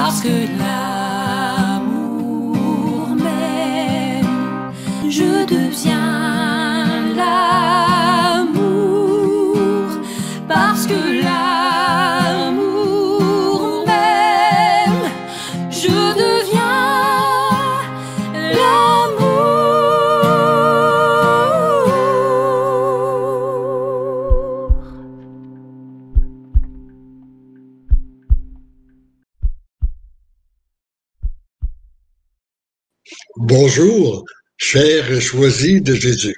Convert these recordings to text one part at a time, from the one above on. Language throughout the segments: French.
parce que l'amour m'aime, je deviens l'amour, parce que l'amour m'aime, je deviens l'amour. Bonjour, chers choisis de Jésus.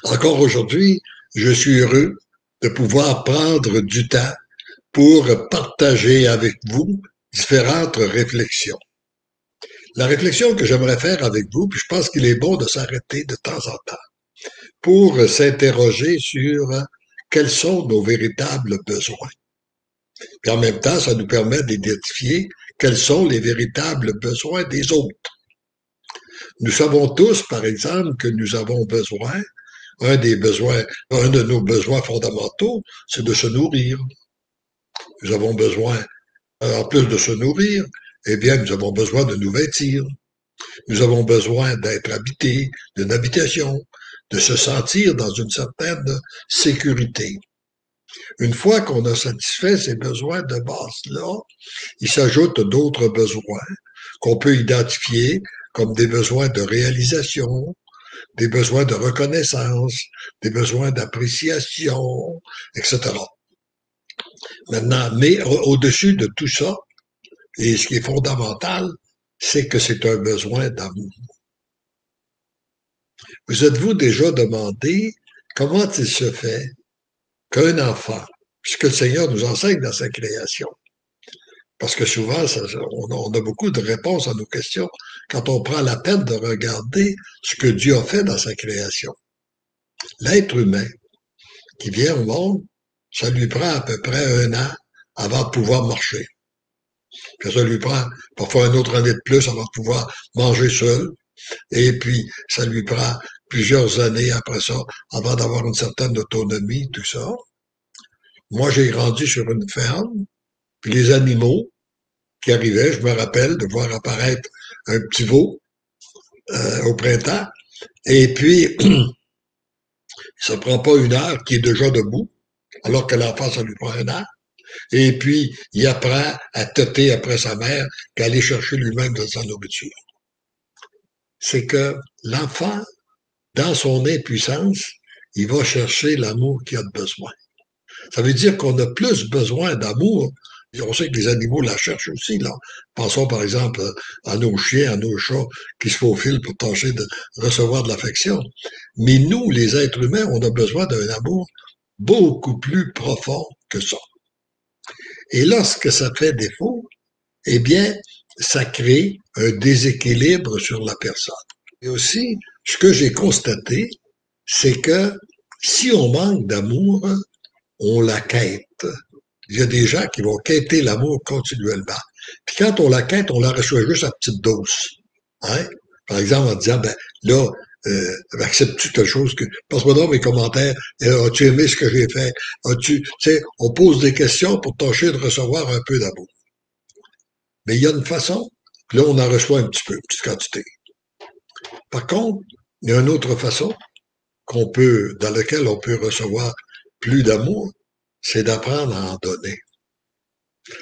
Encore aujourd'hui, je suis heureux de pouvoir prendre du temps pour partager avec vous différentes réflexions. La réflexion que j'aimerais faire avec vous, puis je pense qu'il est bon de s'arrêter de temps en temps pour s'interroger sur quels sont nos véritables besoins. Puis en même temps, ça nous permet d'identifier quels sont les véritables besoins des autres. Nous savons tous, par exemple, que nous avons besoin, un de nos besoins fondamentaux, c'est de se nourrir. Nous avons besoin, en plus de se nourrir, eh bien, nous avons besoin de nous vêtir. Nous avons besoin d'être habités, d'une habitation, de se sentir dans une certaine sécurité. Une fois qu'on a satisfait ces besoins de base-là, il s'ajoute d'autres besoins qu'on peut identifier comme des besoins de réalisation, des besoins de reconnaissance, des besoins d'appréciation, etc. Maintenant, mais au-dessus de tout ça, et ce qui est fondamental, c'est que c'est un besoin d'amour. Vous êtes-vous déjà demandé comment il se fait qu'un enfant, puisque le Seigneur nous enseigne dans sa création, parce que souvent, on a beaucoup de réponses à nos questions quand on prend la peine de regarder ce que Dieu a fait dans sa création. L'être humain qui vient au monde, ça lui prend à peu près 1 an avant de pouvoir marcher. Puis ça lui prend parfois une autre année de plus avant de pouvoir manger seul. Et puis, ça lui prend plusieurs années après ça avant d'avoir une certaine autonomie, tout ça. Moi, j'ai grandi sur une ferme, puis les animaux qui arrivaient, je me rappelle de voir apparaître un petit veau au printemps, et puis ça prend pas 1 heure qui est déjà debout, alors que l'enfant, ça lui prend 1 an. Et puis, il apprend à têter après sa mère qu'à aller chercher lui-même de sa nourriture. C'est que l'enfant, dans son impuissance, il va chercher l'amour qu'il a besoin. Ça veut dire qu'on a plus besoin d'amour. Et on sait que les animaux la cherchent aussi, là. Pensons par exemple à nos chiens, à nos chats qui se faufilent pour tâcher de recevoir de l'affection. Mais nous, les êtres humains, on a besoin d'un amour beaucoup plus profond que ça. Et lorsque ça fait défaut, eh bien, ça crée un déséquilibre sur la personne. Et aussi, ce que j'ai constaté, c'est que si on manque d'amour, on la quête. Il y a des gens qui vont quêter l'amour continuellement. Puis quand on la quête, on la reçoit juste à petite dose. Hein? Par exemple, en disant, ben là, acceptes-tu telle chose que. Passe-moi donc mes commentaires. As-tu aimé ce que j'ai fait? Tu sais, on pose des questions pour tâcher de recevoir un peu d'amour. Mais il y a une façon, là, on en reçoit un petit peu, une petite quantité. Par contre, il y a une autre façon dans laquelle on peut recevoir plus d'amour, c'est d'apprendre à en donner.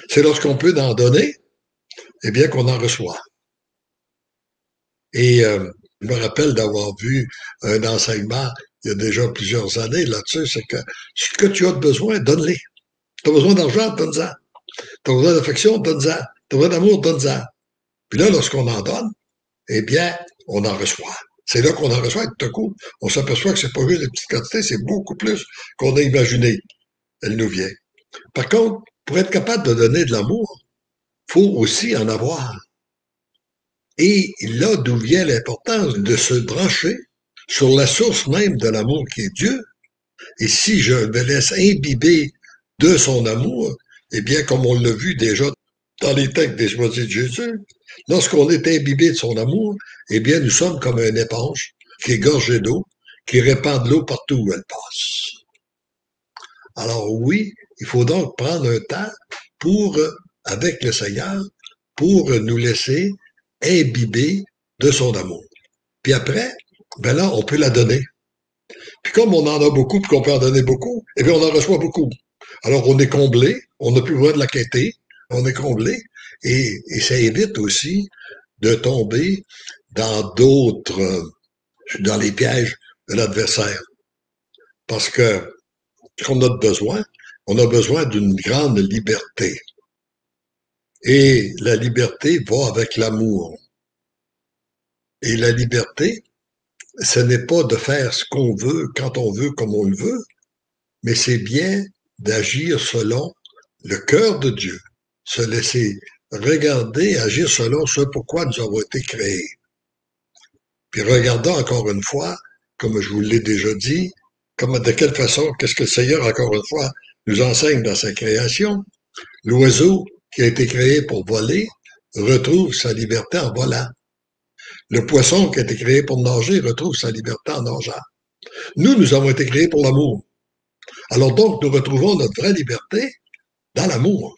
C'est lorsqu'on peut en donner, eh bien, qu'on en reçoit. Et je me rappelle d'avoir vu un enseignement il y a déjà plusieurs années là-dessus, c'est que ce que tu as de besoin, donne-les. Tu as besoin d'argent, donne-en. Tu as besoin d'affection, donne-en. Tu as besoin d'amour, donne-en. Puis là, lorsqu'on en donne, eh bien, on en reçoit. C'est là qu'on en reçoit et tout à coup, on s'aperçoit que c'est pas juste des petites quantités, c'est beaucoup plus qu'on a imaginé. Elle nous vient. Par contre, pour être capable de donner de l'amour, faut aussi en avoir. Et là d'où vient l'importance de se brancher sur la source même de l'amour qui est Dieu. Et si je me laisse imbiber de son amour, eh bien, comme on l'a vu déjà dans les textes des choisis de Jésus, lorsqu'on est imbibé de son amour, eh bien, nous sommes comme une éponge qui est gorgée d'eau, qui répand de l'eau partout où elle passe. Alors oui, il faut donc prendre un temps pour avec le Seigneur pour nous laisser imbiber de son amour. Puis après, ben là, on peut la donner. Puis comme on en a beaucoup, puis qu'on peut en donner beaucoup, eh bien, on en reçoit beaucoup. Alors, on est comblé, on n'a plus besoin de la quêter, on est comblé, et ça évite aussi de tomber dans dans les pièges de l'adversaire. Parce que, qu'on a besoin, on a besoin d'une grande liberté. Et la liberté va avec l'amour. Et la liberté, ce n'est pas de faire ce qu'on veut, quand on veut, comme on le veut, mais c'est bien d'agir selon le cœur de Dieu, se laisser regarder, agir selon ce pourquoi nous avons été créés. Puis regardons encore une fois, comme je vous l'ai déjà dit, de quelle façon, qu'est-ce que le Seigneur, encore une fois, nous enseigne dans sa création. L'oiseau qui a été créé pour voler retrouve sa liberté en volant. Le poisson qui a été créé pour nager retrouve sa liberté en nageant. Nous avons été créés pour l'amour. Alors donc, nous retrouvons notre vraie liberté dans l'amour.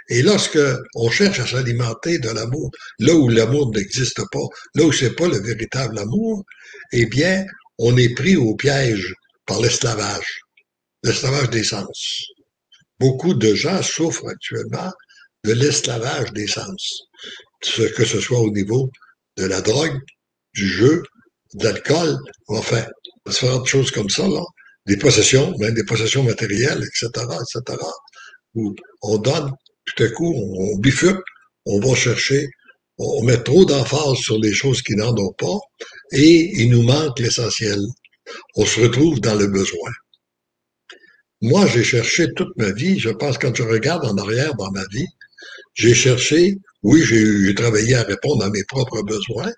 Et lorsque on cherche à s'alimenter de l'amour, là où l'amour n'existe pas, là où c'est pas le véritable amour, eh bien, on est pris au piège par l'esclavage des sens. Beaucoup de gens souffrent actuellement de l'esclavage des sens, que ce soit au niveau de la drogue, du jeu, de l'alcool, enfin, différentes choses comme ça, là, des possessions, même des possessions matérielles, etc., où on donne, tout à coup, on bifurque, on va chercher, on met trop d'emphase sur les choses qui n'en ont pas, et il nous manque l'essentiel. On se retrouve dans le besoin. Moi, j'ai cherché toute ma vie, je pense, quand je regarde en arrière dans ma vie, j'ai cherché, oui, j'ai travaillé à répondre à mes propres besoins,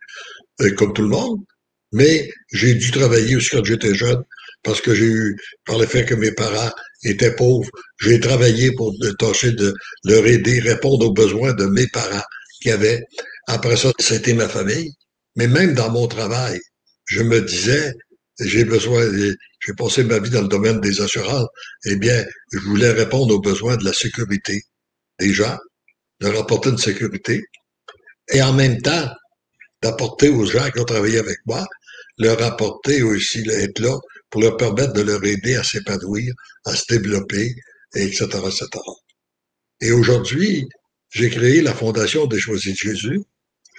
comme tout le monde, mais j'ai dû travailler aussi quand j'étais jeune, parce que j'ai eu, par le fait que mes parents étaient pauvres, j'ai travaillé pour tâcher de leur aider, répondre aux besoins de mes parents qui avaient. Après ça, c'était ma famille. Mais même dans mon travail, je me disais, j'ai passé ma vie dans le domaine des assurances, eh bien, je voulais répondre aux besoins de la sécurité des gens, leur apporter une sécurité, et en même temps, d'apporter aux gens qui ont travaillé avec moi, leur apporter aussi, être là pour leur permettre de leur aider à s'épanouir, à se développer, etc., etc. Et aujourd'hui, j'ai créé la Fondation des Choisis de Jésus.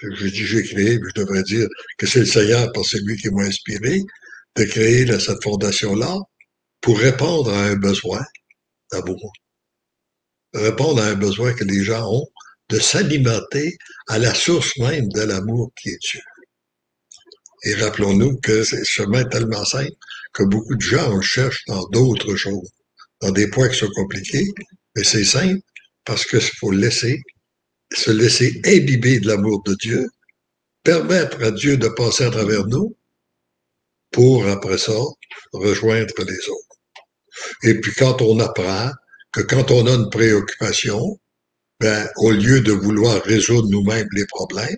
Je dis j'ai créé, mais je devrais dire que c'est le Seigneur, parce que c'est lui qui m'a inspiré, de créer cette fondation-là pour répondre à un besoin d'amour. Répondre à un besoin que les gens ont de s'alimenter à la source même de l'amour qui est Dieu. Et rappelons-nous que c'est chemin tellement simple que beaucoup de gens on cherche dans d'autres choses, dans des points qui sont compliqués, mais c'est simple parce qu'il faut se laisser imbiber de l'amour de Dieu, permettre à Dieu de passer à travers nous pour, après ça, rejoindre les autres. Et puis quand on apprend que quand on a une préoccupation, ben, au lieu de vouloir résoudre nous-mêmes les problèmes,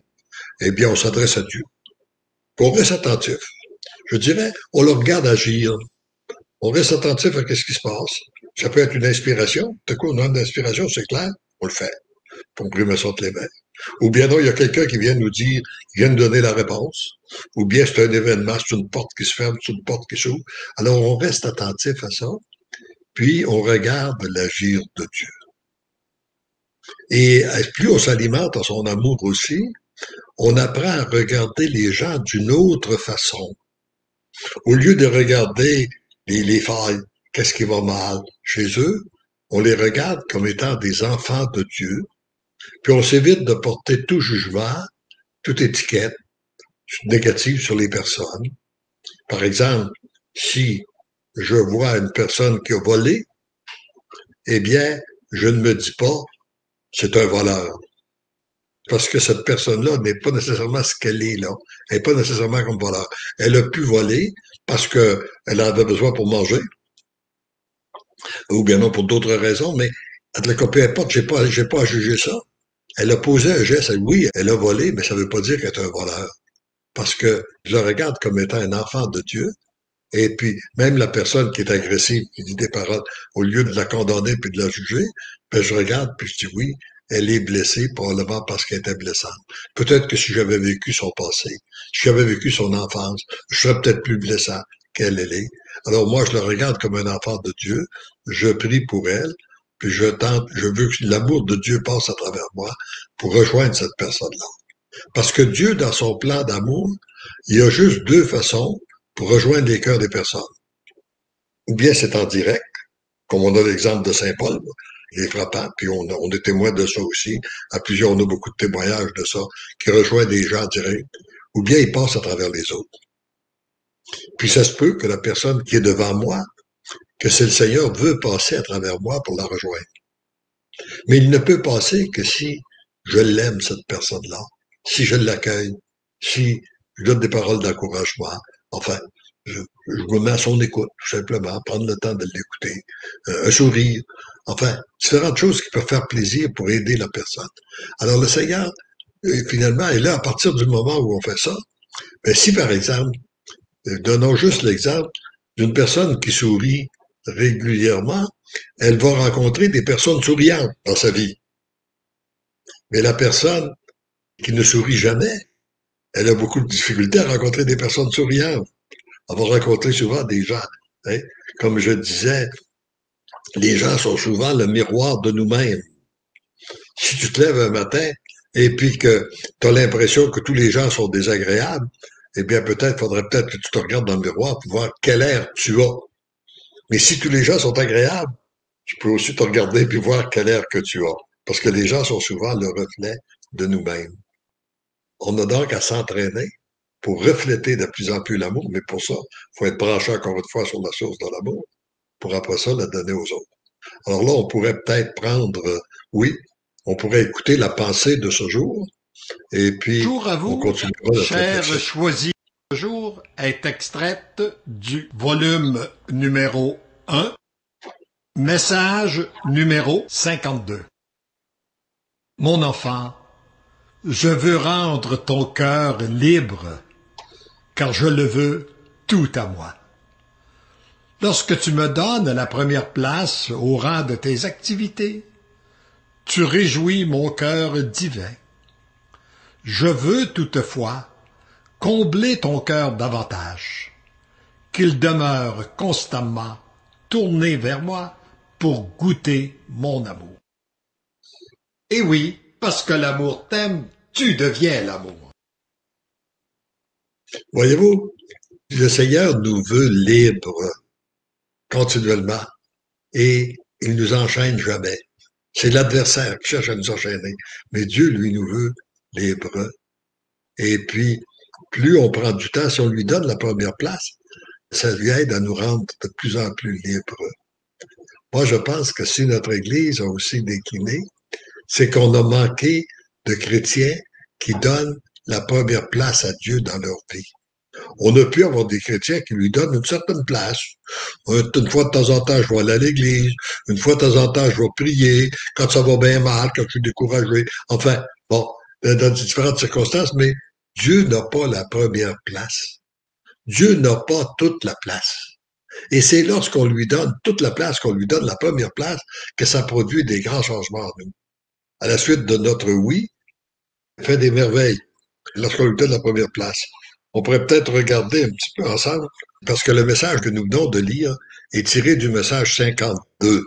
eh bien, on s'adresse à Dieu. On reste attentif. Je dirais, on le regarde agir. On reste attentif à ce qui se passe. Ça peut être une inspiration. Tout à coup, on a une inspiration, c'est clair, on le fait. Pour me sorte les mains. Ou bien non, il y a quelqu'un qui vient nous dire, qui vient nous donner la réponse. Ou bien c'est un événement, c'est une porte qui se ferme, c'est une porte qui s'ouvre. Alors, on reste attentif à ça. Puis, on regarde l'agir de Dieu. Et plus on s'alimente à son amour aussi, on apprend à regarder les gens d'une autre façon. Au lieu de regarder les failles, qu'est-ce qui va mal chez eux, on les regarde comme étant des enfants de Dieu, puis on s'évite de porter tout jugement, toute étiquette négative sur les personnes. Par exemple, si je vois une personne qui a volé, eh bien, je ne me dis pas c'est un voleur. Parce que cette personne-là n'est pas nécessairement ce qu'elle est là. Elle n'est pas nécessairement comme voleur. Elle a pu voler parce qu'elle en avait besoin pour manger. Ou bien non, pour d'autres raisons, mais peu importe, j'ai pas à juger ça. Elle a posé un geste, oui, elle a volé, mais ça ne veut pas dire qu'elle est un voleur. Parce que je la regarde comme étant un enfant de Dieu. Et puis, même la personne qui est agressive, qui dit des paroles, au lieu de la condamner puis de la juger, Ben, je regarde, puis je dis oui, elle est blessée, probablement parce qu'elle était blessante. Peut-être que si j'avais vécu son passé, si j'avais vécu son enfance, je serais peut-être plus blessant qu'elle elle est. Alors moi, je le regarde comme un enfant de Dieu, je prie pour elle, puis je veux que l'amour de Dieu passe à travers moi pour rejoindre cette personne-là. Parce que Dieu, dans son plan d'amour, il y a juste deux façons pour rejoindre les cœurs des personnes. Ou bien c'est en direct, comme on a l'exemple de Saint Paul, il est frappant, puis on est témoin de ça aussi. À plusieurs, on a beaucoup de témoignages de ça, qui rejoint des gens directs, ou bien il passe à travers les autres. Puis ça se peut que la personne qui est devant moi, que c'est le Seigneur veut passer à travers moi pour la rejoindre. Mais il ne peut passer que si je l'aime, cette personne-là, si je l'accueille, si je donne des paroles d'encouragement, enfin, je me mets à son écoute, tout simplement, prendre le temps de l'écouter, un sourire, enfin, différentes choses qui peuvent faire plaisir pour aider la personne. Alors le Seigneur, finalement, est là à partir du moment où on fait ça. Mais si par exemple, donnons juste l'exemple d'une personne qui sourit régulièrement, elle va rencontrer des personnes souriantes dans sa vie. Mais la personne qui ne sourit jamais, elle a beaucoup de difficultés à rencontrer des personnes souriantes. Elle va rencontrer souvent des gens. Hein? Comme je disais, les gens sont souvent le miroir de nous-mêmes. Si tu te lèves un matin et puis que tu as l'impression que tous les gens sont désagréables, eh bien faudrait peut-être que tu te regardes dans le miroir pour voir quel air tu as. Mais si tous les gens sont agréables, tu peux aussi te regarder puis voir quel air que tu as. Parce que les gens sont souvent le reflet de nous-mêmes. On a donc à s'entraîner pour refléter de plus en plus l'amour, mais pour ça, il faut être branché encore une fois sur la source de l'amour, pour après ça la donner aux autres. Alors là, on pourrait peut-être prendre, oui, on pourrait écouter la pensée de ce jour, et puis Bonjour à vous, on continuera notre chère réflexion. choisie de jour est extraite du volume numéro 1, message numéro 52. Mon enfant, je veux rendre ton cœur libre, car je le veux tout à moi. Lorsque tu me donnes la première place au rang de tes activités, tu réjouis mon cœur divin. Je veux toutefois combler ton cœur davantage, qu'il demeure constamment tourné vers moi pour goûter mon amour. Et oui, parce que l'amour t'aime, tu deviens l'amour. Voyez-vous, le Seigneur nous veut libres continuellement et il nous enchaîne jamais. C'est l'adversaire qui cherche à nous enchaîner, mais Dieu, lui, nous veut libres. Et puis, plus on prend du temps, si on lui donne la première place, ça lui aide à nous rendre de plus en plus libres. Moi, je pense que si notre Église a aussi décliné, c'est qu'on a manqué de chrétiens qui donnent la première place à Dieu dans leur vie. On a pu avoir des chrétiens qui lui donnent une certaine place. Une fois de temps en temps, je vais aller à l'église. Une fois de temps en temps, je vais prier. Quand ça va bien mal, quand je suis découragé. Enfin, bon, dans différentes circonstances, mais Dieu n'a pas la première place. Dieu n'a pas toute la place. Et c'est lorsqu'on lui donne toute la place, qu'on lui donne la première place, que ça produit des grands changements en nous. À la suite de notre oui, il fait des merveilles lorsqu'on lui donne la première place. On pourrait peut-être regarder un petit peu ensemble, parce que le message que nous venons de lire est tiré du message 52.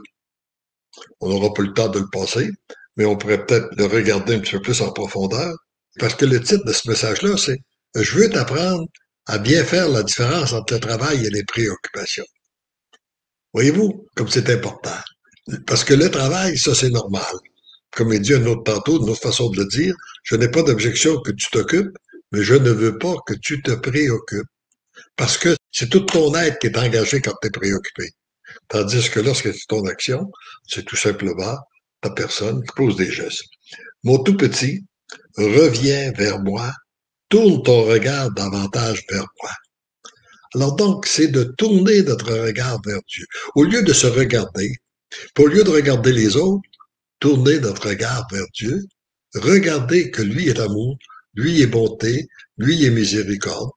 On n'aura pas le temps de le passer, mais on pourrait peut-être le regarder un petit peu plus en profondeur, parce que le titre de ce message-là, c'est « Je veux t'apprendre à bien faire la différence entre le travail et les préoccupations ». Voyez-vous, comme c'est important. Parce que le travail, ça, c'est normal. Comme il dit un autre tantôt, une autre façon de le dire, je n'ai pas d'objection que tu t'occupes, mais je ne veux pas que tu te préoccupes. Parce que c'est toute ton être qui est engagé quand tu es préoccupé. Tandis que lorsque c'est ton action, c'est tout simplement ta personne qui pose des gestes. Mon tout petit, reviens vers moi, tourne ton regard davantage vers moi. Alors donc, c'est de tourner notre regard vers Dieu. Au lieu de se regarder, au lieu de regarder les autres, tourner notre regard vers Dieu, regarder que lui est amour, lui est bonté, lui est miséricorde.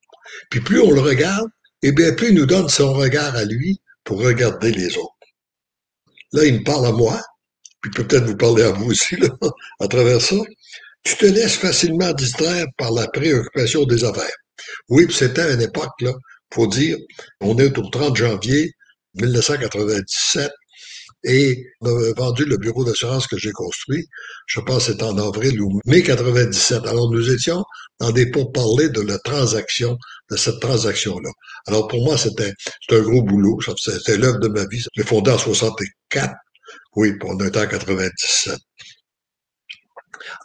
Puis plus on le regarde, eh bien plus il nous donne son regard à lui pour regarder les autres. Là, il me parle à moi, puis peut-être vous parler à vous aussi, là, à travers ça. Tu te laisses facilement distraire par la préoccupation des affaires. Oui, puis c'était à une époque, là, faut dire, on est au 30 janvier 1997, et on avait vendu le bureau d'assurance que j'ai construit. Je pense que c'était en avril ou mai 97. Alors, nous étions dans des pourparlers de la transaction, de cette transaction-là. Alors, pour moi, c'était un gros boulot. C'était l'œuvre de ma vie. J'ai fondé en 64. Oui, puis on était en 97.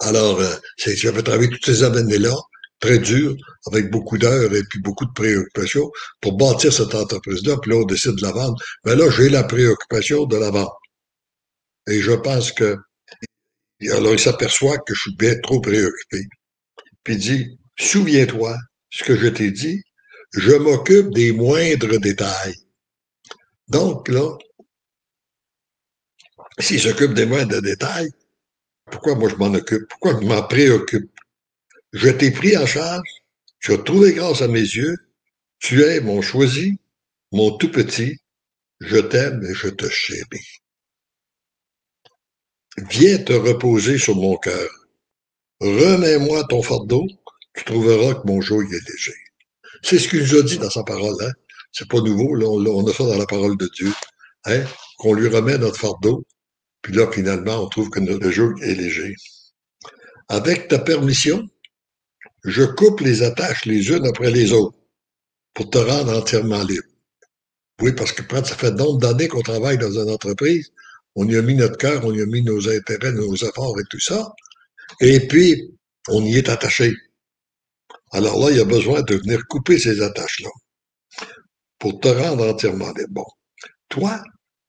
Alors, j'avais travaillé toutes ces années-là, très dur, avec beaucoup d'heures et puis beaucoup de préoccupations pour bâtir cette entreprise-là. Puis là, on décide de la vendre. Mais là, j'ai la préoccupation de la vendre. Et je pense que, alors il s'aperçoit que je suis bien trop préoccupé. Puis il dit, souviens-toi, ce que je t'ai dit, je m'occupe des moindres détails. Donc là, s'il s'occupe des moindres détails, pourquoi moi je m'en occupe? Pourquoi je m'en préoccupe? Je t'ai pris en charge, tu as trouvé grâce à mes yeux, tu es mon choisi, mon tout petit, je t'aime et je te chéris. Viens te reposer sur mon cœur. Remets-moi ton fardeau, tu trouveras que mon joug est léger. C'est ce qu'il nous a dit dans sa parole, hein? C'est pas nouveau, là, on a ça dans la parole de Dieu, hein? Qu'on lui remet notre fardeau, puis là, finalement, on trouve que notre joug est léger. Avec ta permission, je coupe les attaches les unes après les autres pour te rendre entièrement libre. Oui, parce que ça fait nombre d'années qu'on travaille dans une entreprise, on y a mis notre cœur, on y a mis nos intérêts, nos efforts et tout ça, et puis on y est attaché. Alors là, il y a besoin de venir couper ces attaches-là pour te rendre entièrement libre. Bon. Toi,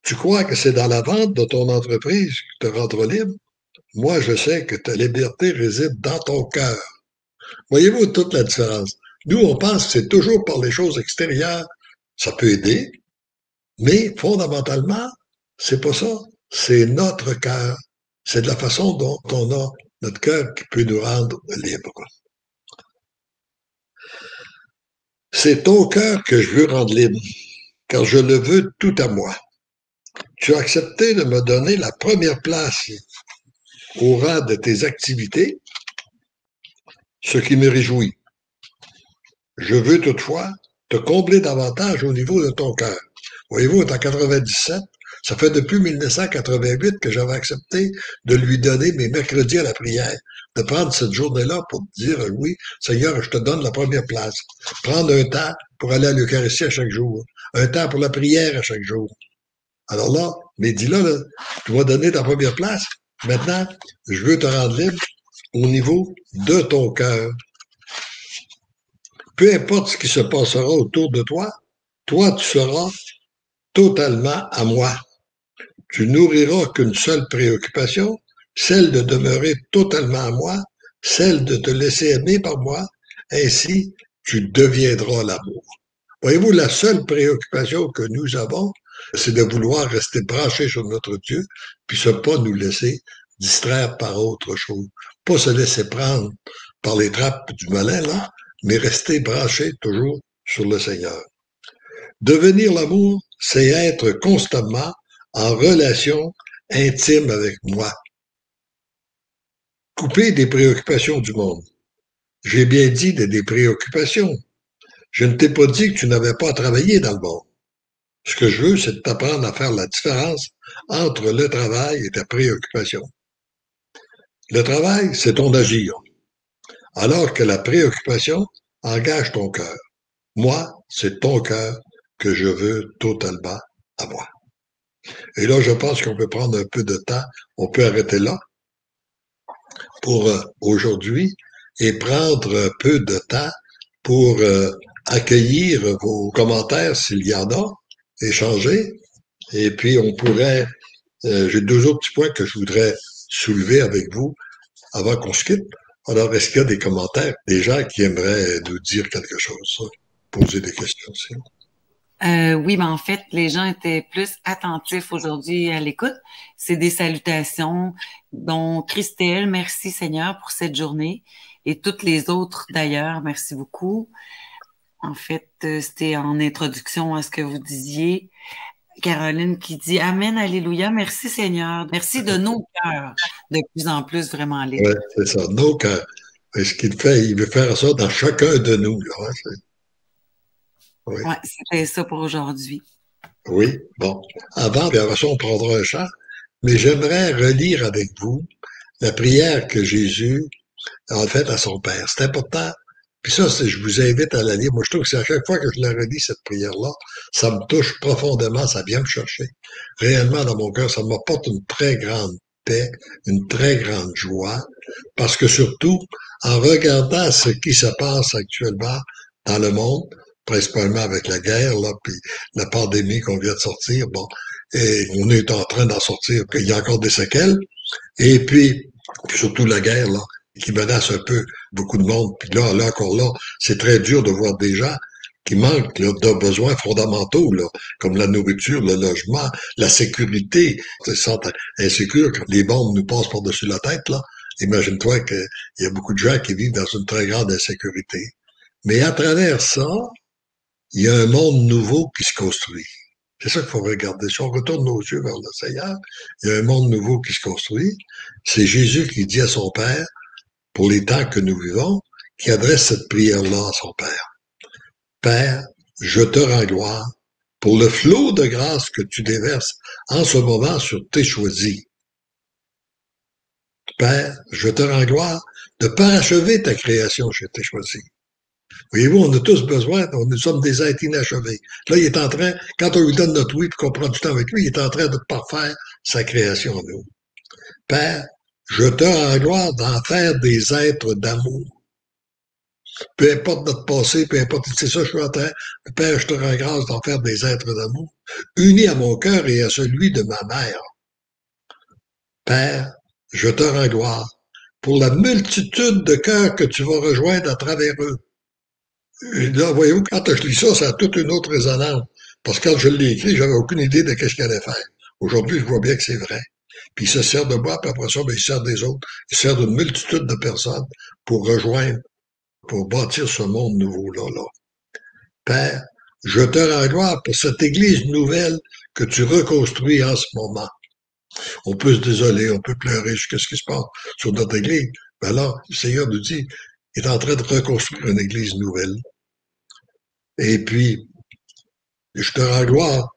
tu crois que c'est dans la vente de ton entreprise que te rendre libre? Moi, je sais que ta liberté réside dans ton cœur. Voyez-vous toute la différence? Nous, on pense que c'est toujours par les choses extérieures. Ça peut aider, mais fondamentalement, c'est pas ça. C'est notre cœur. C'est de la façon dont on a notre cœur qui peut nous rendre libres. C'est ton cœur que je veux rendre libre, car je le veux tout à moi. Tu as accepté de me donner la première place au rang de tes activités, ce qui me réjouit. Je veux toutefois te combler davantage au niveau de ton cœur. Voyez-vous, en 97, ça fait depuis 1988 que j'avais accepté de lui donner mes mercredis à la prière, de prendre cette journée-là pour dire oui, Seigneur, je te donne la première place. Prendre un temps pour aller à l'Eucharistie à chaque jour, un temps pour la prière à chaque jour. Alors là, mais dis-là, là, tu m'as donné ta première place. Maintenant, je veux te rendre libre au niveau de ton cœur. Peu importe ce qui se passera autour de toi, toi, tu seras totalement à moi. Tu nourriras qu'une seule préoccupation, celle de demeurer totalement à moi, celle de te laisser aimer par moi, ainsi tu deviendras l'amour. Voyez-vous, la seule préoccupation que nous avons, c'est de vouloir rester branché sur notre Dieu, puis ne pas nous laisser distraire par autre chose. Pas se laisser prendre par les trappes du malin, là, mais rester branché toujours sur le Seigneur. Devenir l'amour, c'est être constamment en relation intime avec moi. Couper des préoccupations du monde. J'ai bien dit des préoccupations. Je ne t'ai pas dit que tu n'avais pas à travailler dans le monde. Ce que je veux, c'est de t'apprendre à faire la différence entre le travail et ta préoccupation. Le travail, c'est ton agir, alors que la préoccupation engage ton cœur. Moi, c'est ton cœur que je veux totalement à moi. Et là, je pense qu'on peut prendre un peu de temps, on peut arrêter là pour aujourd'hui et prendre un peu de temps pour accueillir vos commentaires s'il y en a, échanger. Et puis, on pourrait... j'ai deux autres petits points que je voudrais soulever avec vous avant qu'on se quitte. Alors, est-ce qu'il y a des commentaires, des gens qui aimeraient nous dire quelque chose, poser des questions aussi? Oui, mais en fait, les gens étaient plus attentifs aujourd'hui à l'écoute. C'est des salutations, dont Christelle, merci Seigneur pour cette journée, et toutes les autres d'ailleurs, merci beaucoup. En fait, c'était en introduction à ce que vous disiez. Caroline qui dit Amen, Alléluia, merci Seigneur. Merci de nos cœurs, de plus en plus vraiment libres. Oui, c'est ça, nos cœurs. Et ce qu'il fait, il veut faire ça dans chacun de nous. Là, hein, oui. Ouais, c'était ça pour aujourd'hui. Oui, bon. Avant, puis après ça, on prendra un chant, mais j'aimerais relire avec vous la prière que Jésus a faite à son Père. C'est important. Puis ça, je vous invite à la lire. Moi, je trouve que c'est à chaque fois que je la relis, cette prière-là, ça me touche profondément, ça vient me chercher. Réellement, dans mon cœur, ça m'apporte une très grande paix, une très grande joie, parce que surtout, en regardant ce qui se passe actuellement dans le monde, principalement avec la guerre, là, puis la pandémie qu'on vient de sortir, bon, et on est en train d'en sortir, il y a encore des séquelles, et puis surtout la guerre, là, qui menace un peu beaucoup de monde. Puis là encore là, c'est très dur de voir des gens qui manquent là, de besoins fondamentaux, là, comme la nourriture, le logement, la sécurité. Ils se sentent insécures quand les bombes nous passent par-dessus la tête, là. Imagine-toi qu'il y a beaucoup de gens qui vivent dans une très grande insécurité. Mais à travers ça, il y a un monde nouveau qui se construit. C'est ça qu'il faut regarder. Si on retourne nos yeux vers le Seigneur, il y a un monde nouveau qui se construit. C'est Jésus qui dit à son Père, pour les temps que nous vivons, qui adresse cette prière-là à son Père. Père, je te rends gloire pour le flot de grâce que tu déverses en ce moment sur tes choisis. Père, je te rends gloire de parachever ta création chez tes choisis. Voyez-vous, on a tous besoin, nous sommes des êtres inachevés. Là, il est en train, quand on lui donne notre oui et qu'on prend du temps avec lui, il est en train de parfaire sa création en nous. Père, je te rends gloire d'en faire des êtres d'amour. Peu importe notre passé, peu importe, c'est ça, je suis en train. Père, je te rends grâce d'en faire des êtres d'amour, unis à mon cœur et à celui de ma mère. Père, je te rends gloire pour la multitude de cœurs que tu vas rejoindre à travers eux. Et là, voyez-vous, quand je lis ça, ça a toute une autre résonance. Parce que quand je l'ai écrit, j'avais aucune idée de ce qu'il allait faire. Aujourd'hui, je vois bien que c'est vrai. Puis il se sert de moi, puis après ça, ben, il se sert des autres. Il se sert d'une multitude de personnes pour rejoindre, pour bâtir ce monde nouveau-là. Là. Père, je te rends gloire pour cette Église nouvelle que tu reconstruis en ce moment. On peut se désoler, on peut pleurer sur ce qui se passe sur notre Église. Mais alors, le Seigneur nous dit, il est en train de reconstruire une Église nouvelle. Et puis, je te rends gloire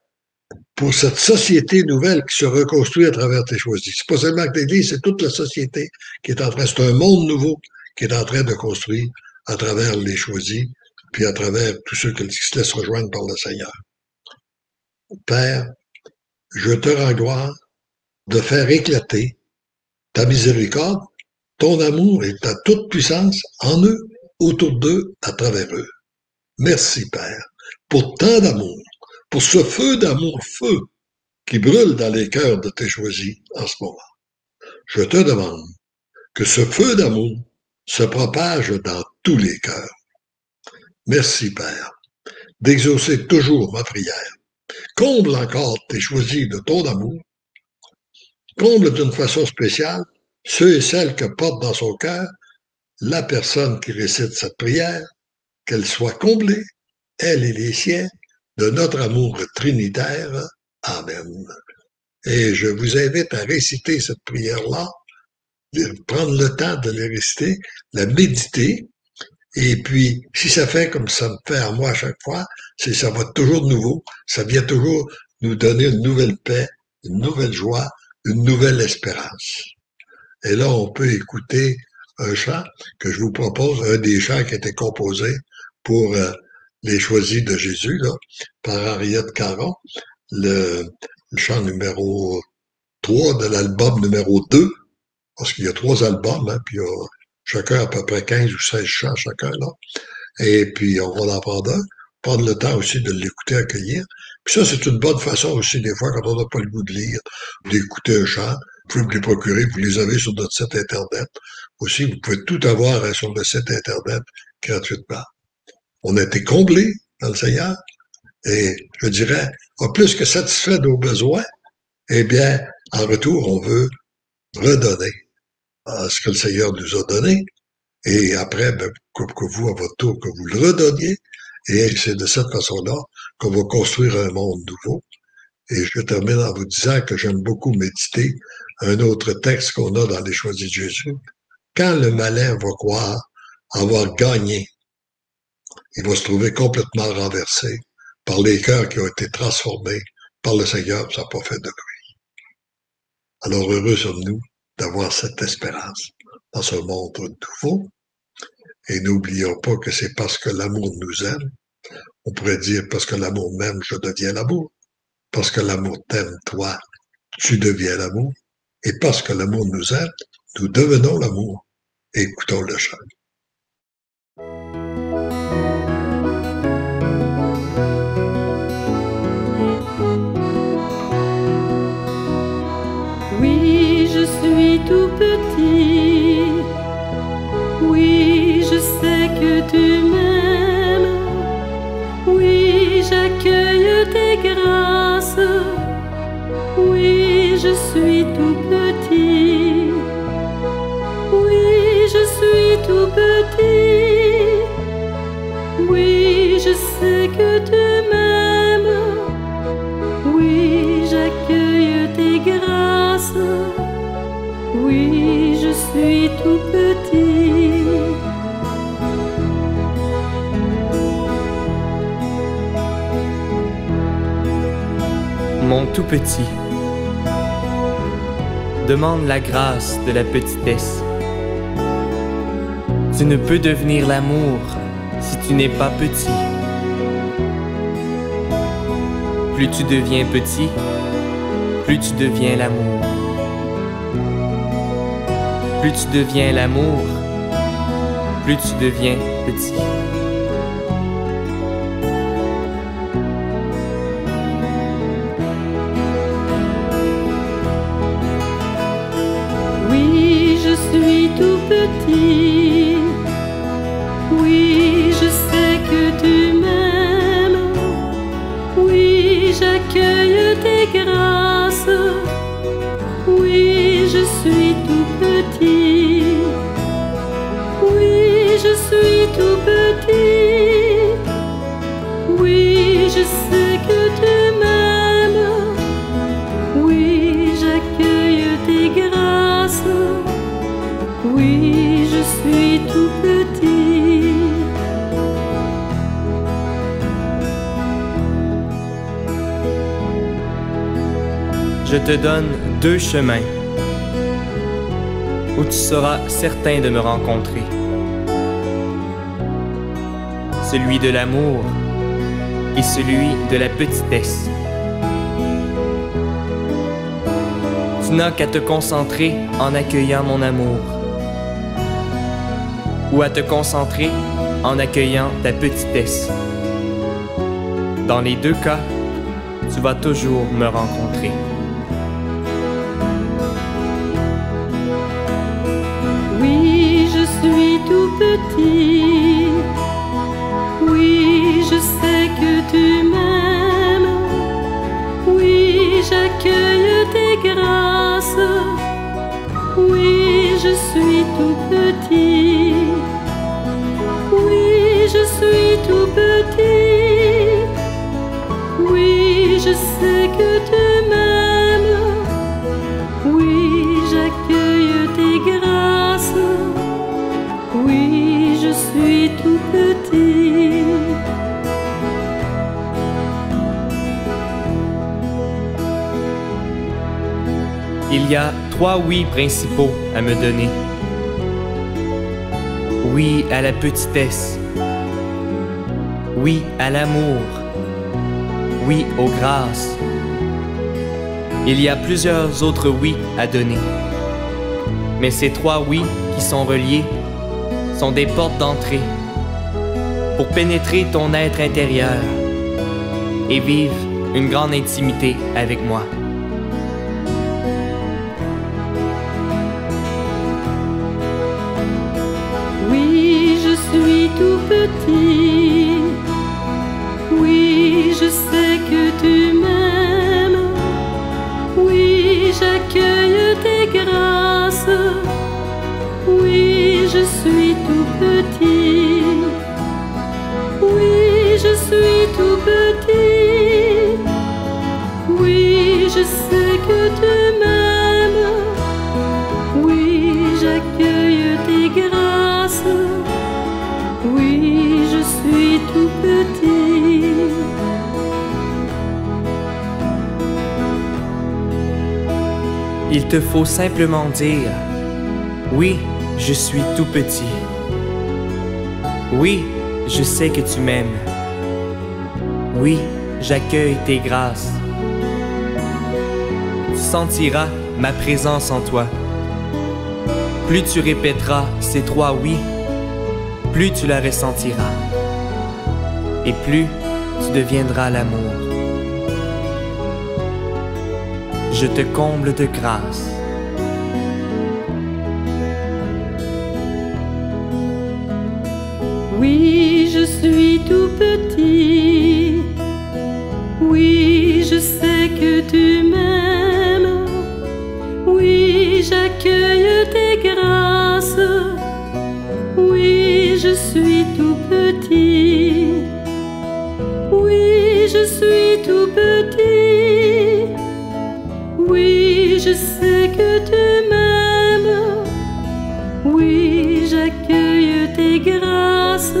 pour cette société nouvelle qui se reconstruit à travers tes choisis. C'est pas seulement que l'Église, c'est toute la société qui est en train, c'est un monde nouveau qui est en train de construire à travers les choisis, puis à travers tous ceux qui se laissent rejoindre par le Seigneur. Père, je te rends gloire de faire éclater ta miséricorde, ton amour et ta toute puissance en eux, autour d'eux, à travers eux. Merci, Père, pour tant d'amour, pour ce feu d'amour, feu, qui brûle dans les cœurs de tes choisis en ce moment. Je te demande que ce feu d'amour se propage dans tous les cœurs. Merci, Père, d'exaucer toujours ma prière. Comble encore tes choisis de ton amour. Comble d'une façon spéciale ceux et celles que porte dans son cœur la personne qui récite cette prière, qu'elle soit comblée, elle et les siens, de notre amour trinitaire. Amen. Et je vous invite à réciter cette prière-là, prendre le temps de la réciter, la méditer, et puis, si ça fait comme ça me fait à moi à chaque fois, ça va toujours de nouveau, ça vient toujours nous donner une nouvelle paix, une nouvelle joie, une nouvelle espérance. Et là, on peut écouter un chant que je vous propose, un des chants qui a été composé pour les choisis de Jésus, là, par Henriette Caron, le chant numéro 3 de l'album numéro 2, parce qu'il y a 3 albums, hein, puis il y a chacun à peu près 15 ou 16 chants chacun, là. Et puis, on va en prendre le temps aussi de l'écouter, accueillir. Puis ça, c'est une bonne façon aussi, des fois, quand on n'a pas le goût de lire, d'écouter un chant. Vous pouvez vous les procurer, vous les avez sur notre site Internet. Aussi, vous pouvez tout avoir hein, sur le site Internet gratuitement. On a été comblés dans le Seigneur et, je dirais, plus que satisfait de nos besoins, eh bien, en retour, on veut redonner ce que le Seigneur nous a donné. Et après, ben, que vous, à votre tour, que vous le redonniez. Et c'est de cette façon-là qu'on va construire un monde nouveau. Et je termine en vous disant que j'aime beaucoup méditer un autre texte qu'on a dans les Choisis de Jésus. Quand le malin va croire avoir gagné, il va se trouver complètement renversé par les cœurs qui ont été transformés par le Seigneur, ça n'a pas fait de bruit. Alors heureux sommes-nous d'avoir cette espérance dans ce monde nouveau. Et n'oublions pas que c'est parce que l'amour nous aime. On pourrait dire parce que l'amour m'aime, je deviens l'amour. Parce que l'amour t'aime, toi, tu deviens l'amour. Et parce que l'amour nous aime, nous devenons l'amour. Écoutons le chant. Oui, je suis tout petit. Oui, je sais que tu m'aimes. Oui, j'accueille tes grâces. Oui, je suis tout petit. Oui, je suis tout petit. Oui, je sais que tu m'aimes. Oui, j'accueille tes grâces. Oui, je suis tout petit. Mon tout petit, demande la grâce de la petitesse. Tu ne peux devenir l'amour si tu n'es pas petit. Plus tu deviens petit, plus tu deviens l'amour. Plus tu deviens l'amour, plus tu deviens petit. Oui, je suis tout petit. Oui, je sais que tu m'aimes. Oui, j'accueille tes grâces. Oui, je suis tout petit. Oui, je suis tout petit. Oui, je sais que tu m'aimes. Oui, j'accueille tes grâces. Oui, je suis tout petit. Je te donne deux chemins où tu seras certain de me rencontrer. Celui de l'amour et celui de la petitesse. Tu n'as qu'à te concentrer en accueillant mon amour, ou à te concentrer en accueillant ta petitesse. Dans les deux cas, tu vas toujours me rencontrer. Oui, je suis tout petit. Oui, je sais que tu m'aimes. Oui, j'accueille tes grâces. Oui, je suis tout petit. Oui, je suis tout petit. Oui, je sais que tu m'aimes. Oui, j'accueille tes grâces. Oui, je suis tout petit. Il y a 3 oui principaux à me donner. Oui à la petitesse. Oui à l'amour. Oui aux grâces. Il y a plusieurs autres oui à donner. Mais ces 3 oui qui sont reliés sont des portes d'entrée pour pénétrer ton être intérieur et vivre une grande intimité avec moi. Oui, je suis tout petit. Oui, je sais que tu m'aimes. Oui, j'accueille tes grâces. Oui, je suis tout petit. Oui, je suis tout petit. Oui, Il te faut simplement dire, oui, je suis tout petit. Oui, je sais que tu m'aimes. Oui, j'accueille tes grâces. Tu sentiras ma présence en toi. Plus tu répéteras ces 3 oui, plus tu la ressentiras. Et plus tu deviendras l'amour. Je te comble de grâce. Oui, je suis tout petit. Oui, je sais que tu m'aimes. Oui, j'accueille tes grâces. Oui, je suis tout petit. Oui, je suis tout petit. Oui, je sais que tu m'aimes. Oui, j'accueille tes grâces.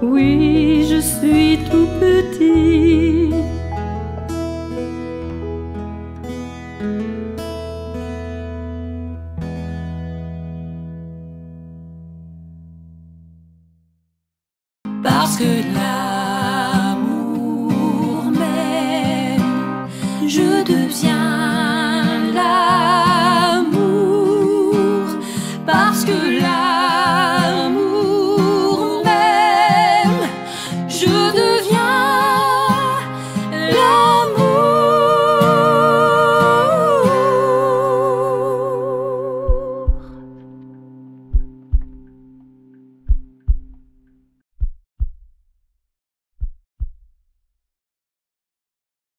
Oui, je suis tout petit. Parce que l'amour m'aime, je deviens l'amour. Parce que l'amour